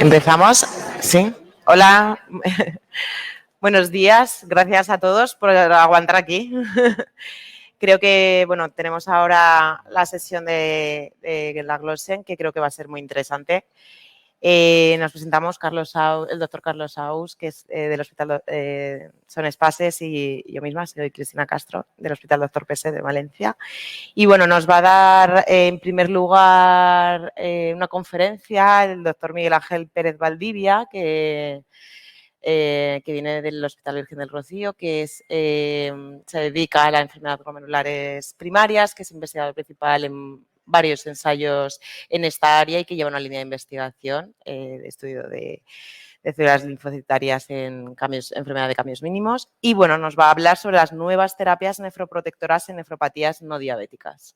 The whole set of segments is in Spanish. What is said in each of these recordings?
Empezamos. Sí. Hola. Buenos días. Gracias a todos por aguantar aquí. Creo que, bueno, tenemos ahora la sesión de la Glossen, que creo que va a ser muy interesante. Nos presentamos el doctor Carlos Saús, que es del Hospital Son Espases, y yo misma soy Cristina Castro, del Hospital Doctor Pese de Valencia. Y bueno, nos va a dar en primer lugar una conferencia el doctor Miguel Ángel Pérez Valdivia, que viene del Hospital Virgen del Rocío, que se dedica a la enfermedad glomerulares primarias, que es investigador principal en varios ensayos en esta área y que lleva una línea de investigación de estudio de células linfocitarias en enfermedad de cambios mínimos. Y bueno, nos va a hablar sobre las nuevas terapias nefroprotectoras en nefropatías no diabéticas.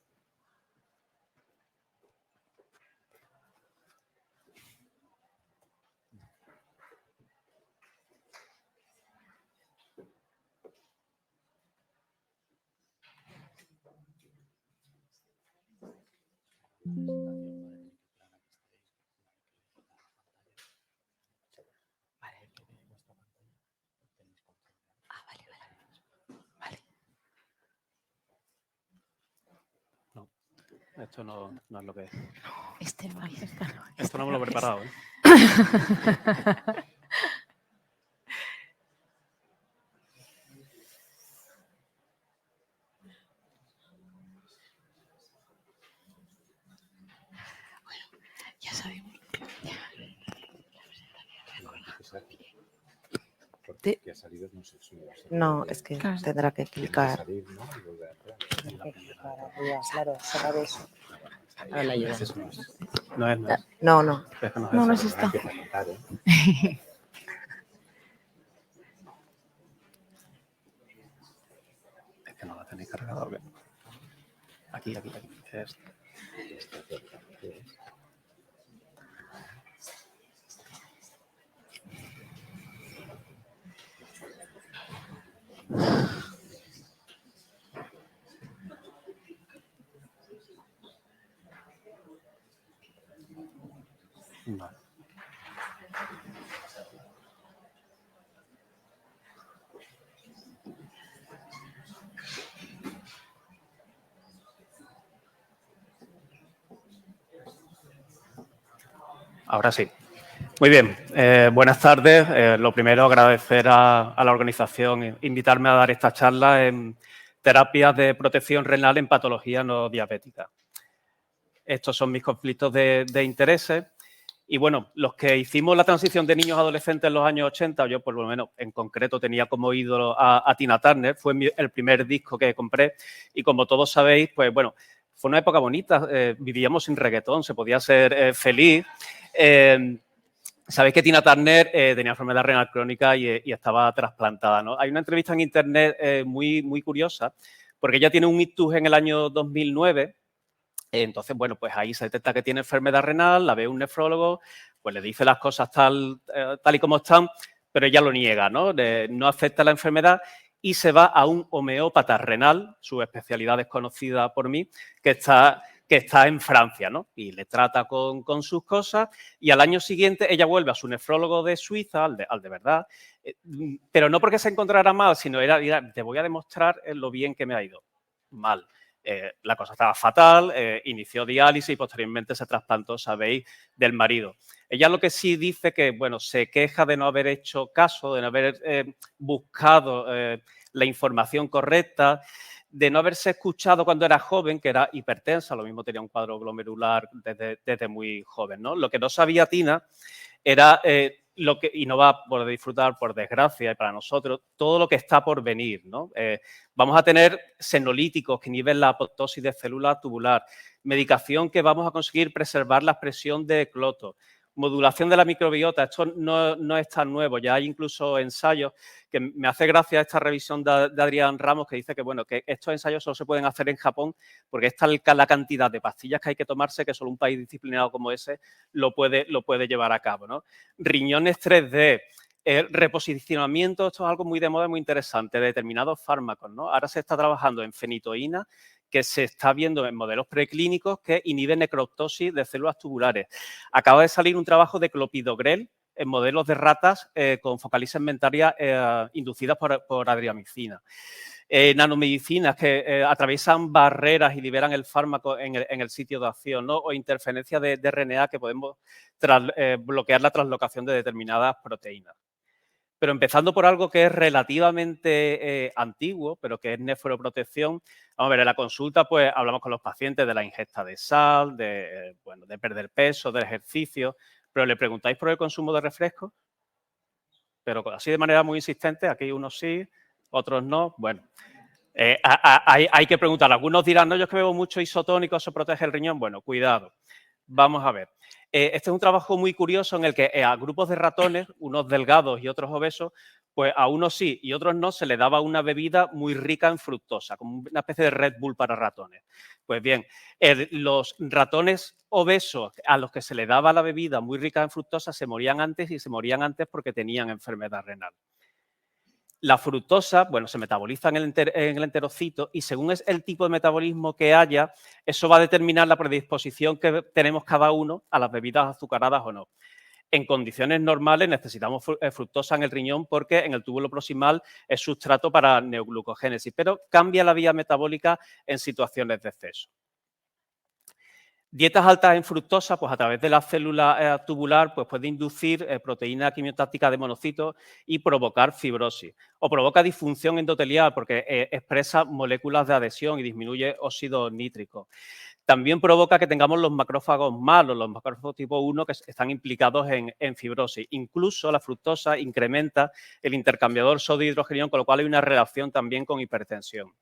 Esto no es lo que es. No, Esto no me lo he preparado, ¿eh? Bueno, ya sabemos. No, es que tendrá que clicar. Claro, cerrar eso. Ahora la ayuda. No es. No. No es esto. Es que no la tenéis cargada, ¿o qué? Aquí. Vale. Ahora sí. Muy bien. Buenas tardes. Lo primero, agradecer a la organización invitarme a dar esta charla en terapias de protección renal en patología no diabética. Estos son mis conflictos de intereses. Y bueno, los que hicimos la transición de niños a adolescentes en los años 80, yo por lo menos en concreto tenía como ídolo a Tina Turner, fue el primer disco que compré y como todos sabéis, pues bueno, fue una época bonita, vivíamos sin reggaetón, se podía ser feliz. Sabéis que Tina Turner tenía enfermedad renal crónica y estaba trasplantada, ¿no? Hay una entrevista en internet muy curiosa porque ella tiene un ictus en el año 2009. Entonces, bueno, pues ahí se detecta que tiene enfermedad renal, la ve un nefrólogo, pues le dice las cosas tal y como están, pero ella lo niega, ¿no? No acepta la enfermedad y se va a un homeópata renal, su especialidad desconocida por mí, que está en Francia, ¿no? Y le trata con sus cosas y al año siguiente ella vuelve a su nefrólogo de Suiza, al de verdad, pero no porque se encontrara mal, sino era, te voy a demostrar lo bien que me ha ido. Mal. La cosa estaba fatal, inició diálisis y posteriormente se trasplantó, sabéis, del marido. Ella lo que sí dice que, bueno, se queja de no haber hecho caso, de no haber buscado la información correcta, de no haberse escuchado cuando era joven, que era hipertensa, lo mismo tenía un cuadro glomerular desde muy joven, ¿no? Lo que no sabía Tina era y no va a poder disfrutar, por desgracia, y para nosotros, todo lo que está por venir, ¿no? Vamos a tener senolíticos que inhiben la apoptosis de célula tubular, medicación que vamos a conseguir preservar la expresión de cloto, modulación de la microbiota. Esto no es tan nuevo, ya hay incluso ensayos que me hace gracia esta revisión de Adrián Ramos que dice que, bueno, que estos ensayos solo se pueden hacer en Japón porque esta es la cantidad de pastillas que hay que tomarse que solo un país disciplinado como ese lo puede llevar a cabo, ¿no? Riñones 3D, reposicionamiento, esto es algo muy de moda, muy interesante, de determinados fármacos, ¿no? Ahora se está trabajando en fenitoína, que se está viendo en modelos preclínicos que inhibe necroptosis de células tubulares. Acaba de salir un trabajo de clopidogrel en modelos de ratas con focalisis mentaria inducidas por adriamicina. Nanomedicinas que atraviesan barreras y liberan el fármaco en el sitio de acción, ¿no? O interferencia de RNA que podemos bloquear la translocación de determinadas proteínas. Pero empezando por algo que es relativamente antiguo, pero que es nefroprotección. Vamos a ver, en la consulta pues hablamos con los pacientes de la ingesta de sal, de perder peso, del ejercicio, pero ¿le preguntáis por el consumo de refrescos? Pero así de manera muy insistente, aquí unos sí, otros no. Bueno, hay que preguntar. Algunos dirán, no, yo es que bebo mucho isotónico, eso protege el riñón. Bueno, cuidado. Vamos a ver. Este es un trabajo muy curioso en el que a grupos de ratones, unos delgados y otros obesos, pues a unos sí y otros no, se le daba una bebida muy rica en fructosa, como una especie de Red Bull para ratones. Pues bien, los ratones obesos a los que se le daba la bebida muy rica en fructosa se morían antes y se morían antes porque tenían enfermedad renal. La fructosa, bueno, se metaboliza en el enterocito y según es el tipo de metabolismo que haya, eso va a determinar la predisposición que tenemos cada uno a las bebidas azucaradas o no. En condiciones normales necesitamos fructosa en el riñón porque en el túbulo proximal es sustrato para neoglucogénesis, pero cambia la vía metabólica en situaciones de exceso. Dietas altas en fructosa, pues a través de la célula tubular, pues puede inducir proteína quimiotáctica de monocitos y provocar fibrosis. O provoca disfunción endotelial porque expresa moléculas de adhesión y disminuye óxido nítrico. También provoca que tengamos los macrófagos malos, los macrófagos tipo 1 que están implicados en fibrosis. Incluso la fructosa incrementa el intercambiador sodio-hidrogenión, con lo cual hay una relación también con hipertensión.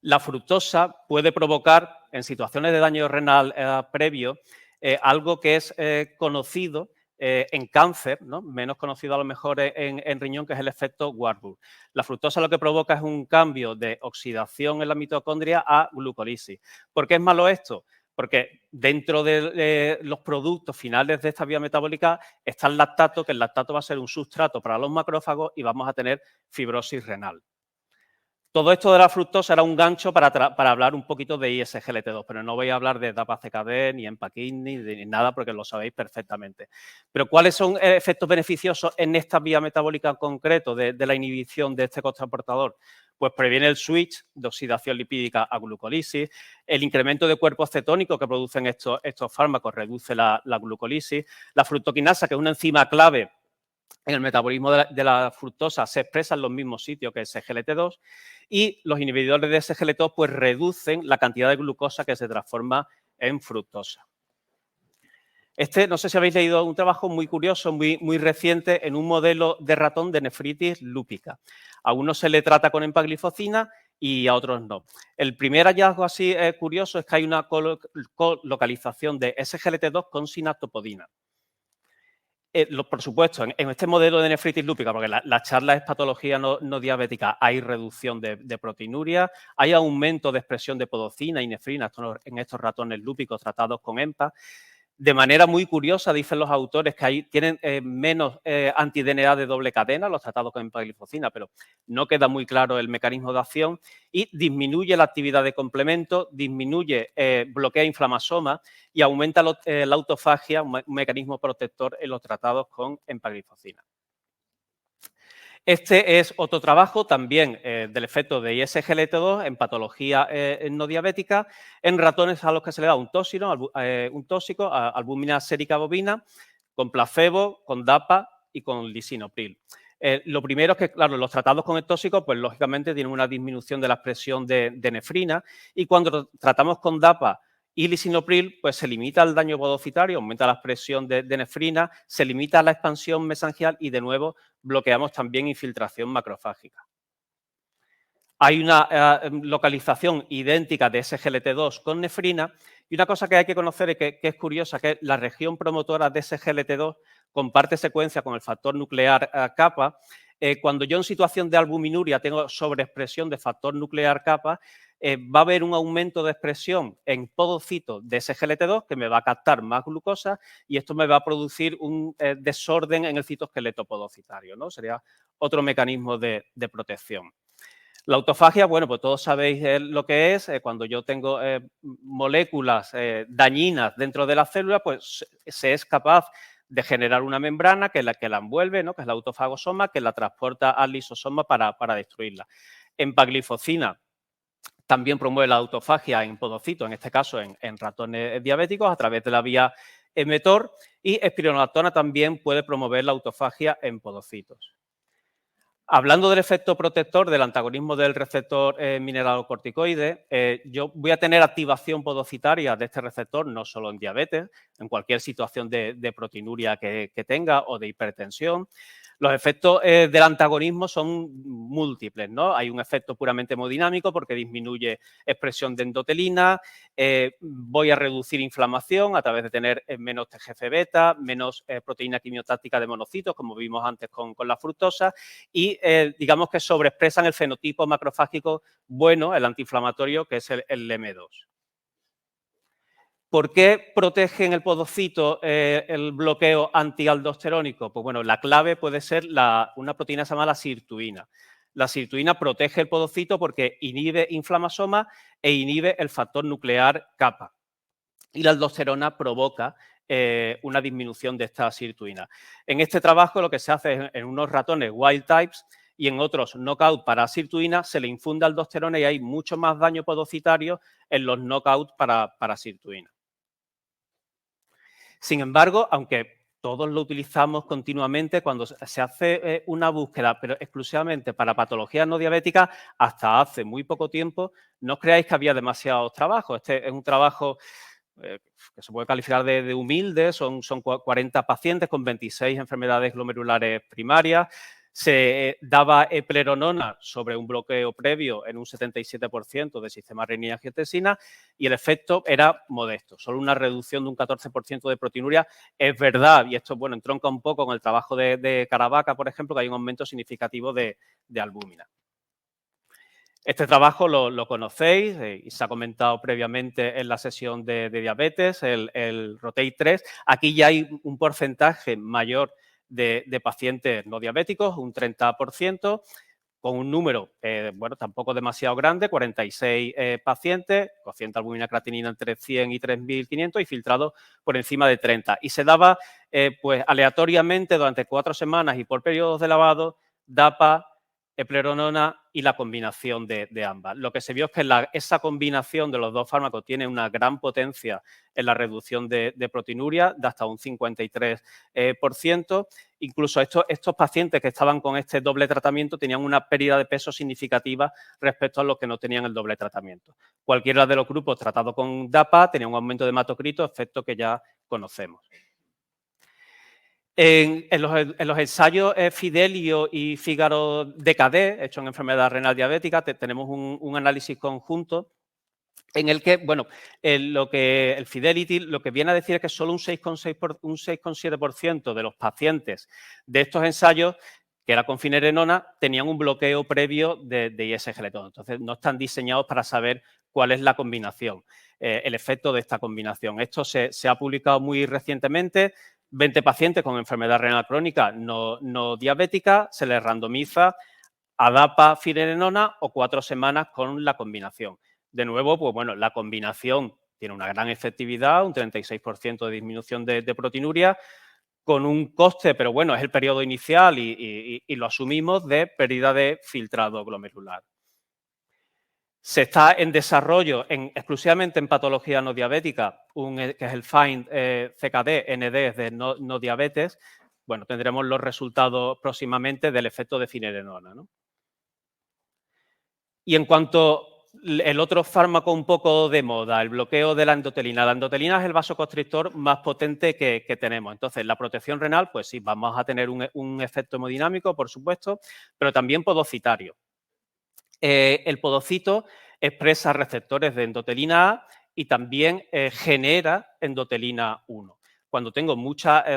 La fructosa puede provocar, en situaciones de daño renal previo, algo que es conocido en cáncer, ¿no? Menos conocido a lo mejor en riñón, que es el efecto Warburg. La fructosa lo que provoca es un cambio de oxidación en la mitocondria a glucólisis. ¿Por qué es malo esto? Porque dentro de los productos finales de esta vía metabólica está el lactato, que el lactato va a ser un sustrato para los macrófagos y vamos a tener fibrosis renal. Todo esto de la fructosa era un gancho para hablar un poquito de ISGLT2, pero no voy a hablar de DAPA-CKD, ni EMPA-KIDNEY, ni nada, porque lo sabéis perfectamente. Pero ¿cuáles son efectos beneficiosos en esta vía metabólica en concreto de la inhibición de este cotransportador? Pues previene el switch de oxidación lipídica a glucólisis, el incremento de cuerpos cetónicos que producen estos fármacos reduce la glucólisis, la fructoquinasa, que es una enzima clave en el metabolismo de la fructosa, se expresa en los mismos sitios que SGLT2 y los inhibidores de SGLT2 pues reducen la cantidad de glucosa que se transforma en fructosa. No sé si habéis leído un trabajo muy curioso, muy reciente, en un modelo de ratón de nefritis lúpica. A unos se le trata con empagliflozina y a otros no. El primer hallazgo así curioso es que hay una colocalización de SGLT2 con sinaptopodina. Por supuesto, en este modelo de nefritis lúpica, porque la charla es patología no diabética, hay reducción de proteinuria, hay aumento de expresión de podocina y nefrina en estos ratones lúpicos tratados con EMPA. De manera muy curiosa, dicen los autores que tienen menos anti-DNA de doble cadena, los tratados con empagliflozina, pero no queda muy claro el mecanismo de acción y disminuye la actividad de complemento, bloquea inflamasomas y aumenta la autofagia, un mecanismo protector en los tratados con empagliflozina. Este es otro trabajo también del efecto de ISGLT2 en patología no diabética en ratones a los que se le da un tóxico, albúmina sérica bovina, con placebo, con DAPA y con lisinopril. Lo primero es que, claro, los tratados con el tóxico, pues lógicamente tienen una disminución de la expresión de nefrina y cuando tratamos con DAPA y lisinopril, pues se limita el daño podocitario, aumenta la expresión de nefrina, se limita la expansión mesangial y, de nuevo, bloqueamos también infiltración macrofágica. Hay una localización idéntica de SGLT2 con nefrina y una cosa que hay que conocer y que es curiosa, que la región promotora de SGLT2 comparte secuencia con el factor nuclear kappa. Cuando yo en situación de albuminuria tengo sobreexpresión de factor nuclear kappa, va a haber un aumento de expresión en podocitos de SGLT2 que me va a captar más glucosa y esto me va a producir un desorden en el citoesqueleto podocitario, ¿no? Sería otro mecanismo de protección. La autofagia, bueno, pues todos sabéis lo que es. Cuando yo tengo moléculas dañinas dentro de la célula, pues se es capaz de generar una membrana que la envuelve, ¿no? Que es la autofagosoma, que la transporta al lisosoma para destruirla. Empaglifosina también promueve la autofagia en podocitos, en este caso en ratones diabéticos, a través de la vía mTOR, y espironolactona también puede promover la autofagia en podocitos. Hablando del efecto protector del antagonismo del receptor mineralocorticoide, yo voy a tener activación podocitaria de este receptor no solo en diabetes, en cualquier situación de proteinuria que tenga o de hipertensión. Los efectos del antagonismo son múltiples, ¿no? Hay un efecto puramente hemodinámico porque disminuye expresión de endotelina, voy a reducir inflamación a través de tener menos TGF-beta, menos proteína quimiotáctica de monocitos, como vimos antes con la fructosa, y digamos que sobreexpresan el fenotipo macrofágico bueno, el antiinflamatorio, que es el LM2. ¿Por qué protege en el podocito el bloqueo antialdosterónico? Pues bueno, la clave puede ser una proteína que se llama la sirtuina. La sirtuina protege el podocito porque inhibe inflamasoma e inhibe el factor nuclear kappa. Y la aldosterona provoca una disminución de esta sirtuina. En este trabajo lo que se hace es en unos ratones wild types y en otros knockout para sirtuina se le infunde aldosterona y hay mucho más daño podocitario en los knockout para sirtuina. Sin embargo, aunque todos lo utilizamos continuamente, cuando se hace una búsqueda, pero exclusivamente para patologías no diabéticas, hasta hace muy poco tiempo, no os creáis que había demasiados trabajos. Este es un trabajo que se puede calificar de humilde, son 40 pacientes con 26 enfermedades glomerulares primarias. Se daba epleronona sobre un bloqueo previo en un 77% del sistema renina-angiotensina y el efecto era modesto, solo una reducción de un 14% de proteinuria. Es verdad, y esto bueno, entronca un poco con el trabajo de Caravaca, por ejemplo, que hay un aumento significativo de albúmina. Este trabajo lo conocéis y se ha comentado previamente en la sesión de diabetes, el ROTATE-3. Aquí ya hay un porcentaje mayor de pacientes no diabéticos, un 30%, con un número, bueno, tampoco demasiado grande, 46 pacientes, cociente albúmina creatinina entre 100 y 3.500 y filtrado por encima de 30. Y se daba, pues, aleatoriamente durante 4 semanas y por periodos de lavado, DAPA, epleronona y la combinación de ambas. Lo que se vio es que esa combinación de los dos fármacos tiene una gran potencia en la reducción de proteinuria de hasta un 53%. Incluso estos pacientes que estaban con este doble tratamiento tenían una pérdida de peso significativa respecto a los que no tenían el doble tratamiento. Cualquiera de los grupos tratados con DAPA tenía un aumento de hematocrito, efecto que ya conocemos. En los ensayos Fidelio y Fígaro DKD, hechos en enfermedad renal diabética, tenemos un análisis conjunto en el que, bueno, el Fidelity lo que viene a decir es que solo un 6,7% de los pacientes de estos ensayos, que era con finerenona, tenían un bloqueo previo de ISGLT2. Entonces, no están diseñados para saber cuál es la combinación, el efecto de esta combinación. Esto se ha publicado muy recientemente. 20 pacientes con enfermedad renal crónica no diabética, se les randomiza a DAPA, finerenona o 4 semanas con la combinación. De nuevo, pues bueno, la combinación tiene una gran efectividad, un 36% de disminución de proteinuria, con un coste, pero bueno, es el periodo inicial y lo asumimos, de pérdida de filtrado glomerular. Se está en desarrollo exclusivamente en patología no diabética, que es el FIND-CKD-ND de no diabetes. Bueno, tendremos los resultados próximamente del efecto de finerenona, ¿no? Y en cuanto el otro fármaco un poco de moda, el bloqueo de la endotelina. La endotelina es el vasoconstrictor más potente que tenemos. Entonces, la protección renal, pues sí, vamos a tener un efecto hemodinámico, por supuesto, pero también podocitario. El podocito expresa receptores de endotelina A y también genera endotelina 1. Cuando tengo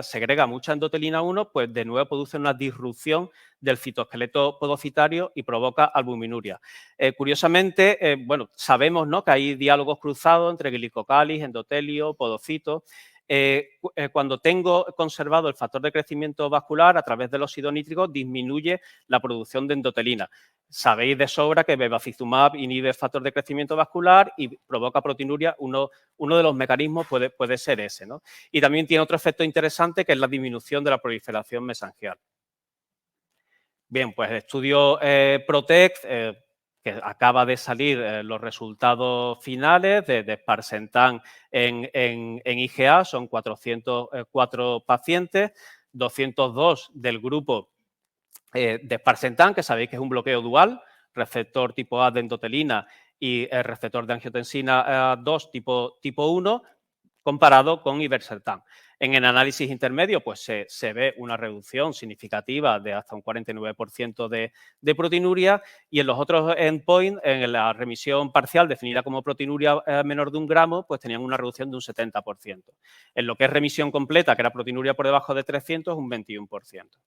segrega mucha endotelina 1, pues de nuevo produce una disrupción del citoesqueleto podocitario y provoca albuminuria. Curiosamente, bueno, sabemos, ¿no?, que hay diálogos cruzados entre glicocalis, endotelio, podocito. cuando tengo conservado el factor de crecimiento vascular a través del óxido nítrico, disminuye la producción de endotelina. Sabéis de sobra que bevacizumab inhibe el factor de crecimiento vascular y provoca proteinuria. Uno de los mecanismos puede ser ese, ¿no? Y también tiene otro efecto interesante, que es la disminución de la proliferación mesangial. Bien, pues el estudio PROTECT, que acaba de salir los resultados finales de sparsentan en IgA, son 404 pacientes, 202 del grupo de sparsentan, que sabéis que es un bloqueo dual, receptor tipo A de endotelina y el receptor de angiotensina 2 tipo 1, comparado con ibersertán. En el análisis intermedio, pues se ve una reducción significativa de hasta un 49% de proteinuria, y en los otros endpoints, en la remisión parcial definida como proteinuria menor de 1 gramo, pues tenían una reducción de un 70%. En lo que es remisión completa, que era proteinuria por debajo de 300, un 21%.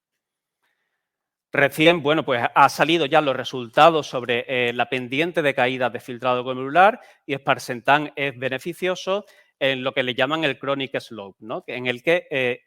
Recién, bueno, pues ha salido ya los resultados sobre la pendiente de caída de filtrado glomerular, y sparsentan es beneficioso en lo que le llaman el chronic slope, ¿no? En el que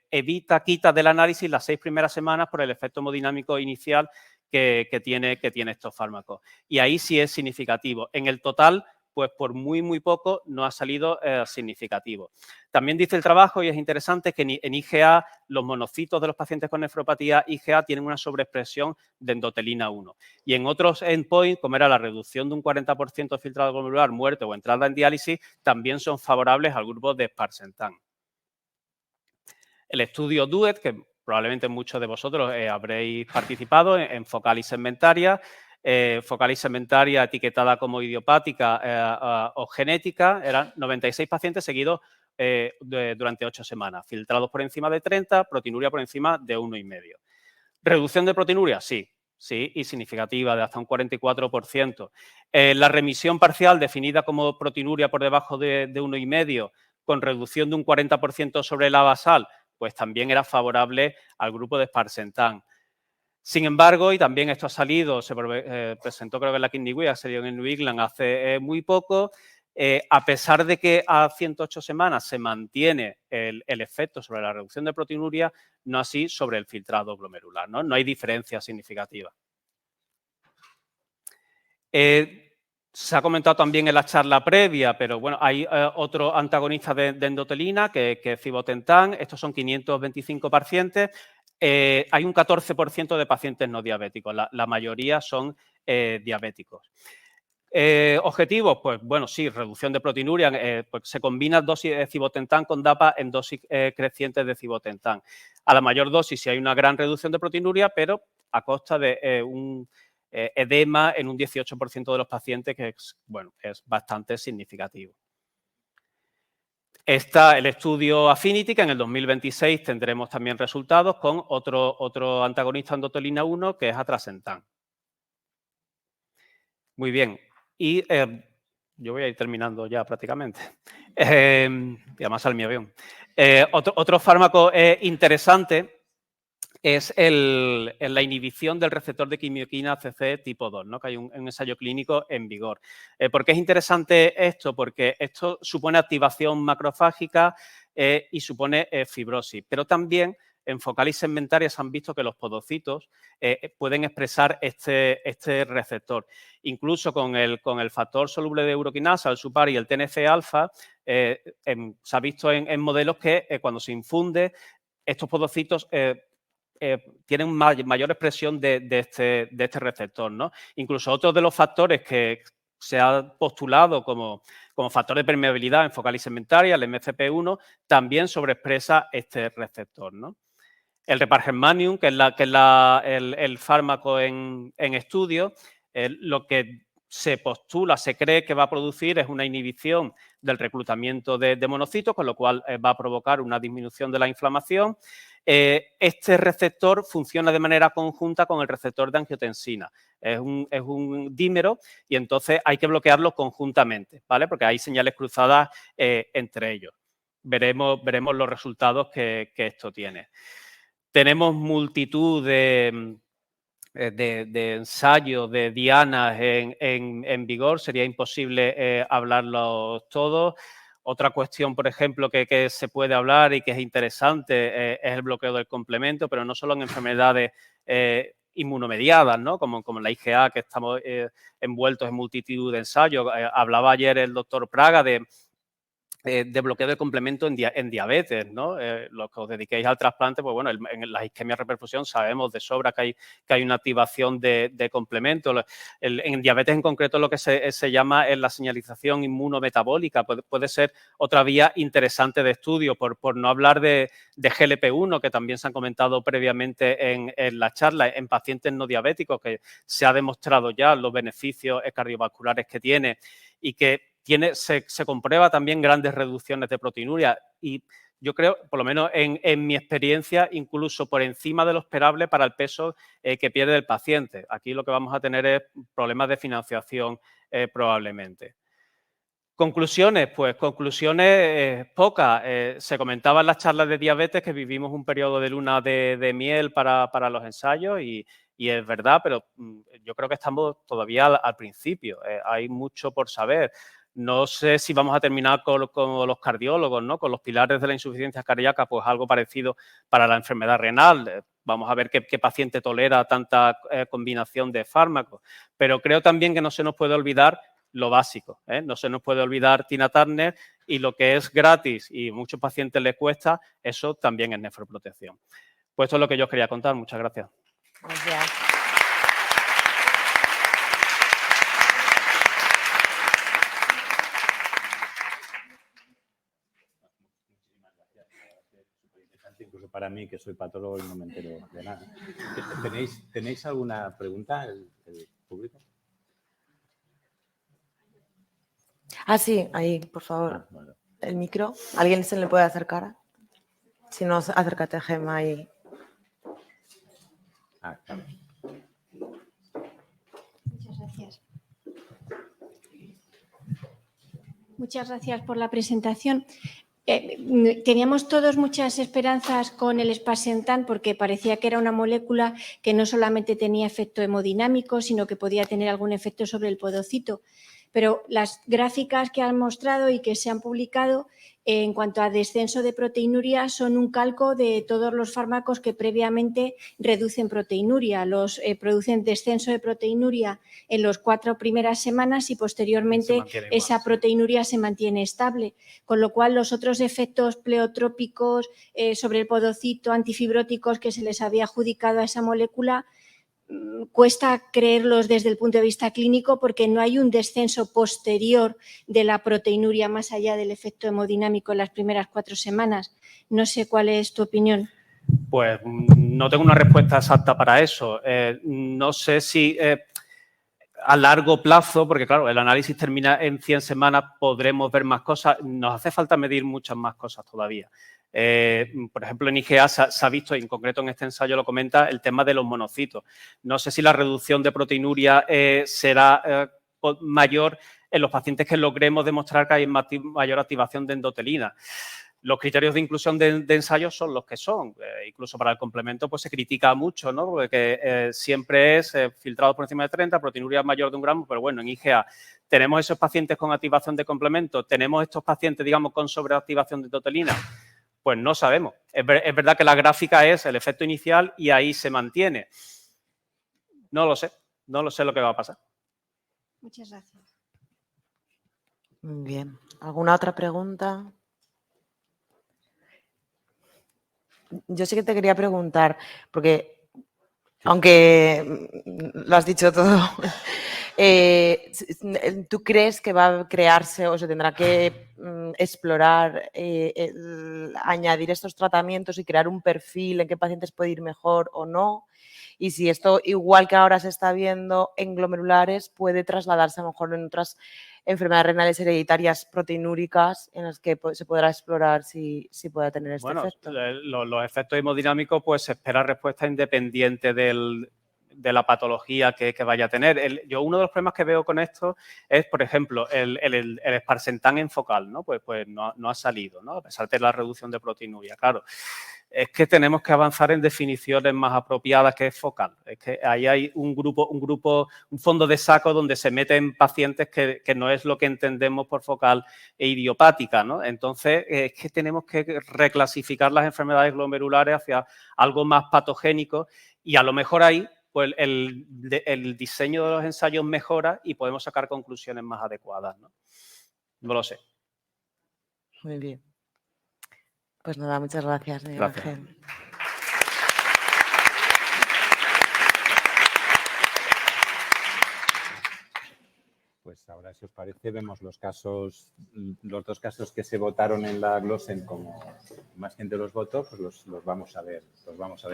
quita del análisis las 6 primeras semanas por el efecto hemodinámico inicial que tiene estos fármacos. Y ahí sí es significativo. En el total, pues por muy poco no ha salido significativo. También dice el trabajo, y es interesante, que en IgA los monocitos de los pacientes con nefropatía IgA tienen una sobreexpresión de endotelina 1. Y en otros endpoints, como era la reducción de un 40% de filtrado glomerular, muerte o entrada en diálisis, también son favorables al grupo de sparsentan. El estudio DUET, que probablemente muchos de vosotros habréis participado en focal y segmentaria, etiquetada como idiopática o genética, eran 96 pacientes seguidos durante 8 semanas, filtrados por encima de 30, proteinuria por encima de 1,5. ¿Reducción de proteinuria? Sí, y significativa, de hasta un 44%. La remisión parcial, definida como proteinuria por debajo de 1,5, con reducción de un 40% sobre la basal, pues también era favorable al grupo de sparsentan. Sin embargo, y también esto ha salido, se presentó creo que en la Kidney Week, ha salido en el New England hace muy poco, a pesar de que a 108 semanas se mantiene el efecto sobre la reducción de proteinuria, no así sobre el filtrado glomerular, ¿no? No hay diferencia significativa. Se ha comentado también en la charla previa, pero bueno, hay otro antagonista de endotelina, que es cibotentan. Estos son 525 pacientes. Hay un 14% de pacientes no diabéticos. La mayoría son diabéticos. Objetivos, pues bueno, sí, reducción de proteinuria, pues se combina dosis de cibotentan con DAPA en dosis crecientes de cibotentan. A la mayor dosis sí hay una gran reducción de proteinuria, pero a costa de un edema en un 18% de los pacientes, que es, bueno, es bastante significativo. Está el estudio Affinity, que en el 2026 tendremos también resultados con otro antagonista endotelina 1, que es atrasentan. Muy bien. Y yo voy a ir terminando ya prácticamente. Y además sale mi avión. Otro fármaco interesante es la inhibición del receptor de quimioquina CC tipo 2, ¿no? Que hay un ensayo clínico en vigor. ¿Por qué es interesante esto? Porque esto supone activación macrofágica y supone fibrosis, pero también en focal y segmentaria se han visto que los podocitos pueden expresar este receptor. Incluso con el factor soluble de uroquinasa, el SUPAR y el TNF-alfa, se ha visto en modelos que cuando se infunde, estos podocitos tienen mayor expresión de este receptor, ¿no? Incluso otro de los factores que se ha postulado como factor de permeabilidad en focal y segmentaria, el MCP1, también sobreexpresa este receptor, ¿no? El Repargermanium, que es el fármaco en estudio, lo que se postula, se cree que va a producir es una inhibición del reclutamiento de monocitos, con lo cual va a provocar una disminución de la inflamación. Este receptor funciona de manera conjunta con el receptor de angiotensina. Es un dímero y entonces hay que bloquearlo conjuntamente, ¿vale? Porque hay señales cruzadas entre ellos. Veremos los resultados que esto tiene. Tenemos multitud de ensayos, de dianas en vigor. Sería imposible hablarlos todos. Otra cuestión, por ejemplo, que se puede hablar y que es interesante es el bloqueo del complemento, pero no solo en enfermedades inmunomediadas, ¿no? Como la IgA, que estamos envueltos en multitud de ensayos. Hablaba ayer el doctor Praga de bloqueo de complemento en diabetes, ¿no? Los que os dediquéis al trasplante, pues bueno, en la isquemia reperfusión sabemos de sobra que hay una activación de complemento. En diabetes en concreto lo que se llama es la señalización inmunometabólica. Puede ser otra vía interesante de estudio, por no hablar de GLP-1, que también se han comentado previamente en la charla, en pacientes no diabéticos, que se ha demostrado ya los beneficios cardiovasculares que tiene y que se comprueba también grandes reducciones de proteinuria y yo creo, por lo menos en mi experiencia, incluso por encima de lo esperable para el peso que pierde el paciente. Aquí lo que vamos a tener es problemas de financiación probablemente. Conclusiones, pues conclusiones pocas. Se comentaba en las charlas de diabetes que vivimos un periodo de luna de miel para los ensayos y es verdad, pero yo creo que estamos todavía al principio. Hay mucho por saber. No sé si vamos a terminar con los cardiólogos, ¿no? Con los pilares de la insuficiencia cardíaca, pues algo parecido para la enfermedad renal. Vamos a ver qué paciente tolera tanta combinación de fármacos. Pero creo también que no se nos puede olvidar lo básico, ¿eh? No se nos puede olvidar Tina Turner y lo que es gratis y a muchos pacientes les cuesta, eso también es nefroprotección. Pues esto es lo que yo os quería contar. Muchas gracias. Gracias. Incluso para mí, que soy patólogo y no me entero de nada. ¿Tenéis alguna pregunta, el público? Ah, sí, ahí, por favor. Bueno. El micro. ¿Alguien se le puede acercar? Si no, acércate, Gemma. Y... Claro. Muchas gracias. Muchas gracias por la presentación. Teníamos todos muchas esperanzas con el Sparsentan porque parecía que era una molécula que no solamente tenía efecto hemodinámico, sino que podía tener algún efecto sobre el podocito. Pero las gráficas que han mostrado y que se han publicado en cuanto a descenso de proteinuria son un calco de todos los fármacos que previamente reducen proteinuria. Producen descenso de proteinuria en las 4 primeras semanas y posteriormente esa proteinuria se mantiene estable. Con lo cual los otros efectos pleotrópicos sobre el podocito, antifibróticos que se les había adjudicado a esa molécula, cuesta creerlos desde el punto de vista clínico porque no hay un descenso posterior de la proteinuria más allá del efecto hemodinámico en las primeras 4 semanas. No sé cuál es tu opinión. Pues no tengo una respuesta exacta para eso. No sé si a largo plazo, porque claro, el análisis termina en 100 semanas, podremos ver más cosas. Nos hace falta medir muchas más cosas todavía. Por ejemplo, en IgA se ha visto, y en concreto en este ensayo lo comenta, el tema de los monocitos. No sé si la reducción de proteinuria será mayor en los pacientes que logremos demostrar que hay mayor activación de endotelina. Los criterios de inclusión de ensayos son los que son. Incluso para el complemento pues se critica mucho, ¿no? Porque siempre es filtrado por encima de 30, proteinuria mayor de 1 gramo, pero bueno, en IgA tenemos esos pacientes con activación de complemento, tenemos estos pacientes, digamos, con sobreactivación de endotelina. Pues no sabemos. Es verdad que la gráfica es el efecto inicial y ahí se mantiene. No lo sé lo que va a pasar. Muchas gracias. Muy bien. ¿Alguna otra pregunta? Yo sí que te quería preguntar, porque aunque lo has dicho todo, ¿tú crees que va a crearse o se tendrá que explorar, añadir estos tratamientos y crear un perfil en qué pacientes puede ir mejor o no? Y si esto, igual que ahora se está viendo en glomerulares, puede trasladarse a lo mejor en otras enfermedades renales hereditarias proteinúricas en las que se podrá explorar si puede tener este efecto. Los efectos hemodinámicos, pues se espera respuesta independiente de la patología que vaya a tener. Yo uno de los problemas que veo con esto es, por ejemplo, el Sparsentan en focal, ¿no? Pues no ha salido, ¿no? A pesar de la reducción de proteinuria, claro. es que tenemos que avanzar en definiciones más apropiadas que es focal. Es que ahí hay un fondo de saco donde se meten pacientes que no es lo que entendemos por focal e idiopática, ¿no? Entonces, es que tenemos que reclasificar las enfermedades glomerulares hacia algo más patogénico y a lo mejor ahí pues el diseño de los ensayos mejora y podemos sacar conclusiones más adecuadas, ¿no? No lo sé. Muy bien. Pues nada, muchas gracias, Miguel Ángel. Pues ahora, si os parece, vemos los dos casos que se votaron en la Glossen como más gente los votó, pues los vamos a ver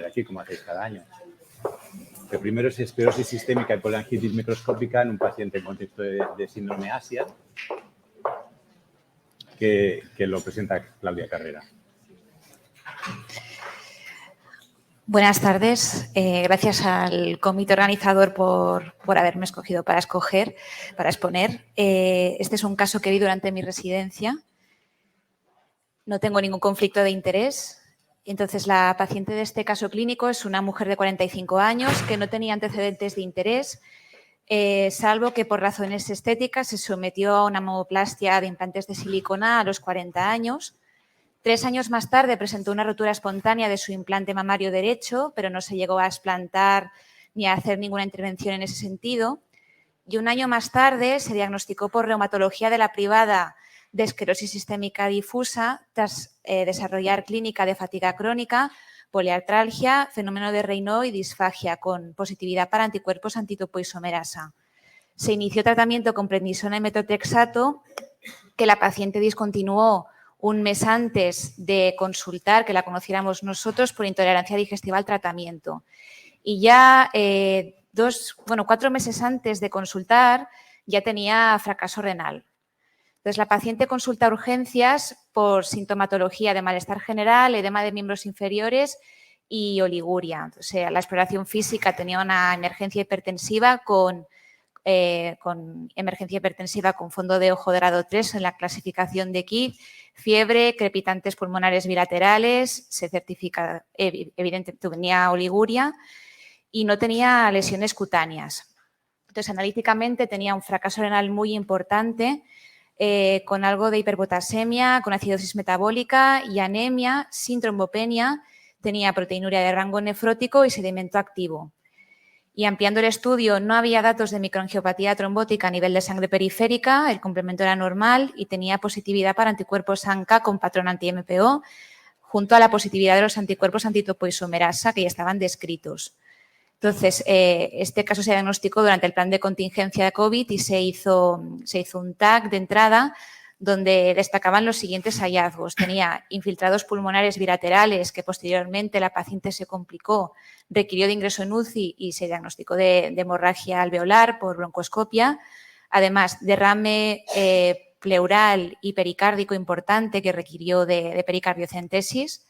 aquí, como hacéis cada año. El primero es esclerosis sistémica y poliangitis microscópica en un paciente en contexto de síndrome Asia, que lo presenta Claudia Carrera. Buenas tardes. Gracias al comité organizador por haberme escogido para exponer. Este es un caso que vi durante mi residencia. No tengo ningún conflicto de interés. Entonces, la paciente de este caso clínico es una mujer de 45 años que no tenía antecedentes de interés, salvo que por razones estéticas se sometió a una mamoplastia de implantes de silicona a los 40 años. 3 años más tarde presentó una rotura espontánea de su implante mamario derecho, pero no se llegó a explantar ni a hacer ninguna intervención en ese sentido. Y 1 año más tarde se diagnosticó por reumatología de la privada de esclerosis sistémica difusa tras desarrollar clínica de fatiga crónica, poliartralgia, fenómeno de Raynaud y disfagia con positividad para anticuerpos antitopoisomerasa. Se inició tratamiento con prednisona y metotrexato, que la paciente discontinuó 1 mes antes de consultar, que la conociéramos nosotros, por intolerancia digestiva al tratamiento. Y ya 4 meses antes de consultar ya tenía fracaso renal. Entonces, la paciente consulta a urgencias por sintomatología de malestar general, edema de miembros inferiores y oliguria. O sea, la exploración física tenía una emergencia hipertensiva con emergencia hipertensiva con fondo de ojo dorado 3 en la clasificación de Kidd, fiebre, crepitantes pulmonares bilaterales, se certifica, evidentemente tenía oliguria y no tenía lesiones cutáneas. Entonces, analíticamente tenía un fracaso renal muy importante, con algo de hiperpotasemia, con acidosis metabólica y anemia, sin trombopenia, tenía proteinuria de rango nefrótico y sedimento activo. Y ampliando el estudio, no había datos de microangiopatía trombótica a nivel de sangre periférica, el complemento era normal y tenía positividad para anticuerpos ANCA con patrón anti-MPO, junto a la positividad de los anticuerpos antitopoisomerasa que ya estaban descritos. Entonces, este caso se diagnosticó durante el plan de contingencia de COVID y se hizo un TAC de entrada donde destacaban los siguientes hallazgos. Tenía infiltrados pulmonares bilaterales que posteriormente la paciente se complicó, requirió de ingreso en UCI y se diagnosticó de hemorragia alveolar por broncoscopia. Además, derrame pleural y pericárdico importante que requirió de pericardiocentesis.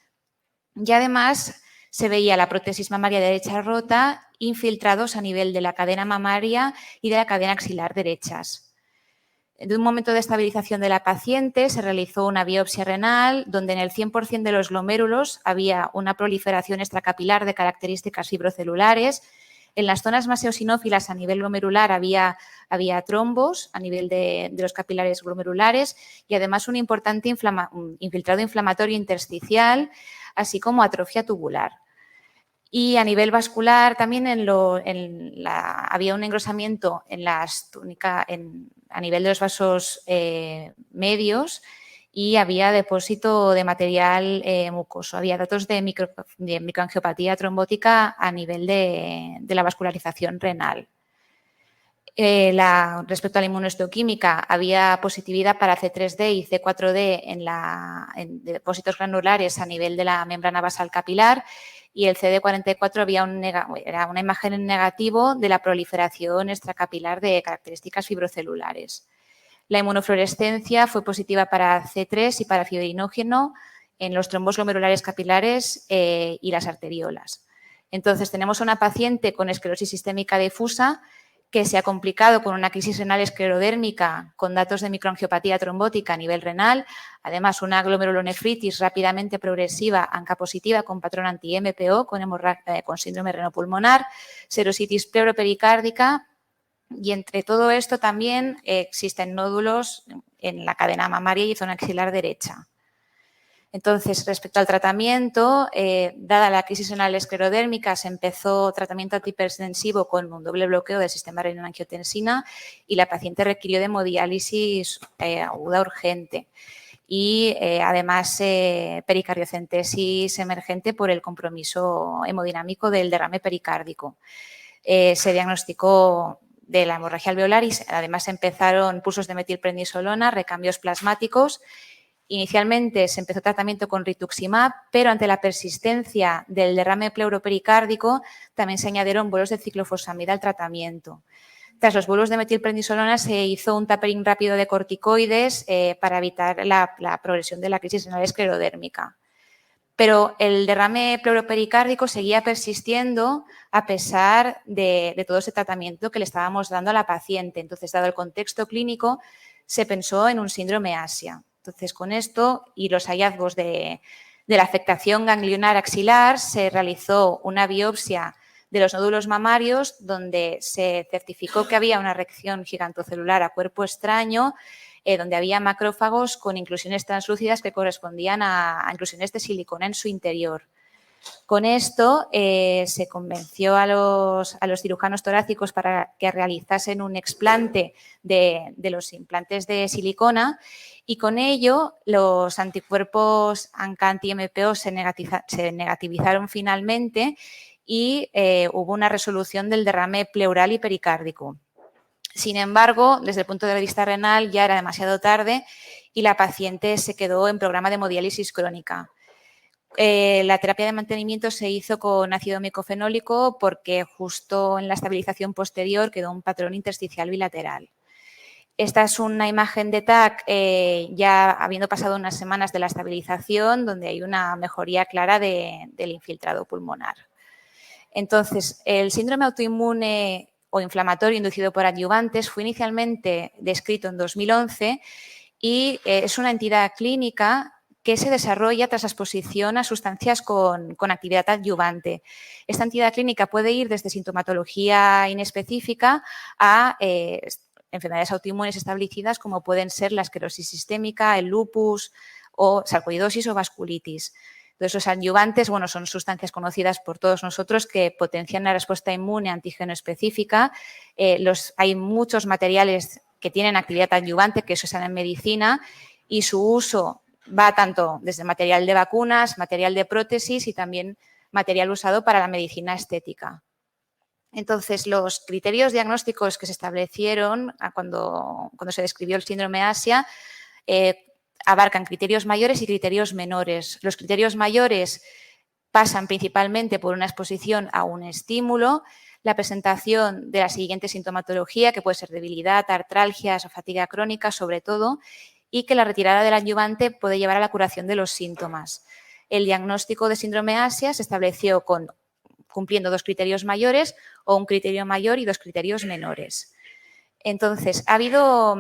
Y además se veía la prótesis mamaria derecha rota, infiltrados a nivel de la cadena mamaria y de la cadena axilar derechas. De un momento de estabilización de la paciente se realizó una biopsia renal donde en el 100% de los glomérulos había una proliferación extracapilar de características fibrocelulares. En las zonas más eosinófilas a nivel glomerular había trombos a nivel de los capilares glomerulares y además un importante infiltrado inflamatorio intersticial, así como atrofia tubular. Y a nivel vascular también había un engrosamiento a nivel de los vasos medios y había depósito de material mucoso. Había datos de microangiopatía trombótica a nivel de la vascularización renal. Respecto a la inmunohistoquímica, había positividad para C3D y C4D en depósitos granulares a nivel de la membrana basal capilar y el CD44 era una imagen en negativo de la proliferación extracapilar de características fibrocelulares. La inmunofluorescencia fue positiva para C3 y para fibrinógeno en los trombos glomerulares capilares y las arteriolas. Entonces, tenemos una paciente con esclerosis sistémica difusa que se ha complicado con una crisis renal esclerodérmica con datos de microangiopatía trombótica a nivel renal, además una glomerulonefritis rápidamente progresiva, ANCA positiva con patrón anti-MPO, con síndrome renopulmonar, serositis pleuropericárdica y entre todo esto también existen nódulos en la cadena mamaria y zona axilar derecha. Entonces, respecto al tratamiento, dada la crisis renal esclerodérmica, se empezó tratamiento antihipertensivo con un doble bloqueo del sistema renina-angiotensina y la paciente requirió de hemodiálisis aguda urgente y además pericardiocentesis emergente por el compromiso hemodinámico del derrame pericárdico. Se diagnosticó de la hemorragia alveolar y además empezaron pulsos de metilprednisolona, recambios plasmáticos. Inicialmente se empezó tratamiento con rituximab, pero ante la persistencia del derrame pleuropericárdico también se añadieron bolos de ciclofosfamida al tratamiento. Tras los bolos de metilprednisolona se hizo un tapering rápido de corticoides para evitar la progresión de la crisis renal esclerodérmica. Pero el derrame pleuropericárdico seguía persistiendo a pesar de todo ese tratamiento que le estábamos dando a la paciente. Entonces, dado el contexto clínico, se pensó en un síndrome Asia. Entonces, con esto y los hallazgos de la afectación ganglionar axilar, se realizó una biopsia de los nódulos mamarios donde se certificó que había una reacción gigantocelular a cuerpo extraño, donde había macrófagos con inclusiones translúcidas que correspondían a inclusiones de silicona en su interior. Con esto se convenció a los cirujanos torácicos para que realizasen un explante de los implantes de silicona y con ello los anticuerpos ANCA-anti-MPO se negativizaron finalmente y hubo una resolución del derrame pleural y pericárdico. Sin embargo, desde el punto de vista renal ya era demasiado tarde y la paciente se quedó en programa de hemodiálisis crónica. La terapia de mantenimiento se hizo con ácido micofenólico porque justo en la estabilización posterior quedó un patrón intersticial bilateral. Esta es una imagen de TAC ya habiendo pasado unas semanas de la estabilización donde hay una mejoría clara del infiltrado pulmonar. Entonces, el síndrome autoinmune o inflamatorio inducido por adyuvantes fue inicialmente descrito en 2011 y es una entidad clínica que se desarrolla tras exposición a sustancias con actividad adyuvante. Esta entidad clínica puede ir desde sintomatología inespecífica a enfermedades autoinmunes establecidas como pueden ser la esclerosis sistémica, el lupus o sarcoidosis o vasculitis. Entonces, los adyuvantes, bueno, son sustancias conocidas por todos nosotros que potencian la respuesta inmune antígeno específica. Hay muchos materiales que tienen actividad adyuvante que se usan en medicina y su uso va tanto desde material de vacunas, material de prótesis y también material usado para la medicina estética. Entonces, los criterios diagnósticos que se establecieron cuando se describió el síndrome Asia abarcan criterios mayores y criterios menores. Los criterios mayores pasan principalmente por una exposición a un estímulo, la presentación de la siguiente sintomatología, que puede ser debilidad, artralgias o fatiga crónica, sobre todo, y que la retirada del adyuvante puede llevar a la curación de los síntomas. El diagnóstico de síndrome Asia se estableció cumpliendo 2 criterios mayores o un criterio mayor y 2 criterios menores. Entonces, ha habido,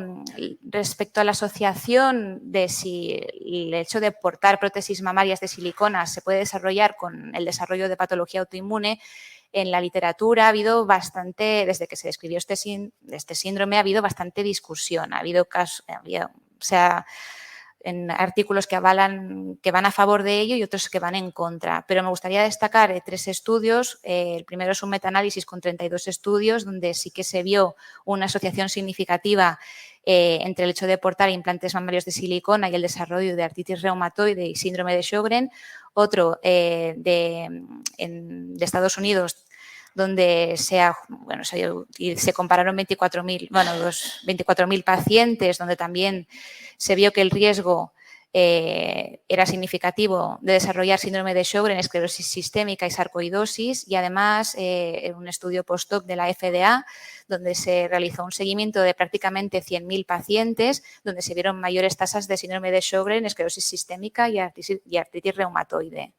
respecto a la asociación de si el hecho de portar prótesis mamarias de silicona se puede desarrollar con el desarrollo de patología autoinmune, en la literatura ha habido bastante, desde que se describió este síndrome, ha habido bastante discusión. Ha habido casos, en artículos que van a favor de ello y otros que van en contra. Pero me gustaría destacar 3 estudios. El primero es un metaanálisis con 32 estudios donde sí que se vio una asociación significativa entre el hecho de portar implantes mamarios de silicona y el desarrollo de artritis reumatoide y síndrome de Sjögren. Otro de Estados Unidos, donde se compararon 24.000 pacientes, donde también se vio que el riesgo era significativo de desarrollar síndrome de Sjögren, esclerosis sistémica y sarcoidosis, y además en un estudio postdoc de la FDA, donde se realizó un seguimiento de prácticamente 100.000 pacientes, donde se vieron mayores tasas de síndrome de Sjögren, esclerosis sistémica y artritis reumatoide.